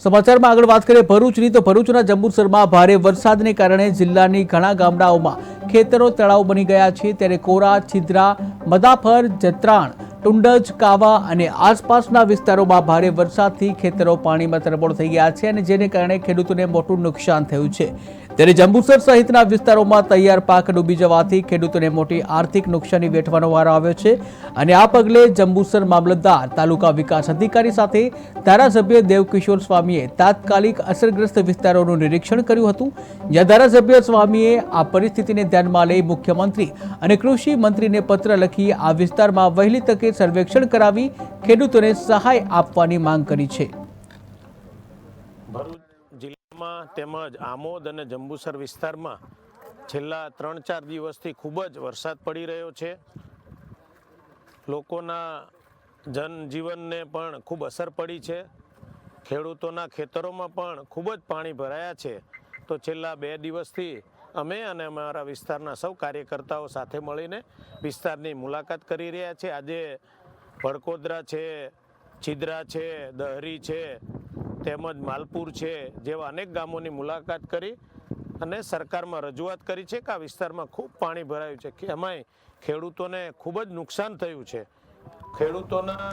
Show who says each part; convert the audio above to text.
Speaker 1: સમાચારમાં આગળ વાત કરીએ ભરૂચની તો ભરૂચના જંબુસરમાં ભારે વરસાદને કારણે જિલ્લાની ઘણા ગામડાઓમાં ખેતરો તળાવ બની ગયા છે। ત્યારે કોરા, છિદ્રા, મદાફર, જત્રાણ, ટુંડજ, કાવા અને આસપાસના વિસ્તારોમાં ભારે વરસાદથી ખેતરો પાણીમાં તરબોળ થઈ ગયા છે અને જેને કારણે ખેડૂતોને મોટું નુકસાન થયું છે। ત્યારે જંબુસર સહિતના વિસ્તારોમાં તૈયાર પાક ડૂબી જવાથી ખેડૂતોને મોટી આર્થિક નુકસાની વેઠવાનો વારો આવ્યો છે અને આ પગલે જંબુસર મામલતદાર, તાલુકા વિકાસ અધિકારી સાથે ધારાસભ્ય દેવકિશોર સ્વામીએ તાત્કાલિક અસરગ્રસ્ત વિસ્તારોનું નિરીક્ષણ કર્યું હતું। જ્યાં ધારાસભ્ય સ્વામીએ આ પરિસ્થિતિને ધ્યાનમાં લઈ મુખ્યમંત્રી અને કૃષિ મંત્રીને પત્ર લખી આ વિસ્તારમાં વહેલી તકે સર્વેક્ષણ કરાવી ખેડૂતોને સહાય આપવાની માંગ કરી છે।
Speaker 2: જિલ્લામાં તેમજ આમોદ અને જંબુસર વિસ્તારમાં છેલ્લા 3-4 દિવસથી ખૂબ જ વરસાદ પડી રહ્યો છે। લોકોના જનજીવનને પણ ખૂબ અસર પડી છે। ખેડૂતોના ખેતરોમાં પણ ખૂબ જ પાણી ભરાયા છે। તો છેલ્લા 2 દિવસથી અમે અને અમારા વિસ્તારના સૌ કાર્યકર્તાઓ સાથે મળીને વિસ્તારની મુલાકાત કરી રહ્યા છે। આજે ભડકોદરા છે, છિદ્રા છે, દહરી છે, તેમજ માલપુર છે જેવા અનેક ગામોની મુલાકાત કરી અને સરકારમાં રજૂઆત કરી છે કે આ વિસ્તારમાં ખૂબ પાણી ભરાયું છે કે એમાંય ખેડૂતોને ખૂબ જ નુકસાન થયું છે। ખેડૂતોના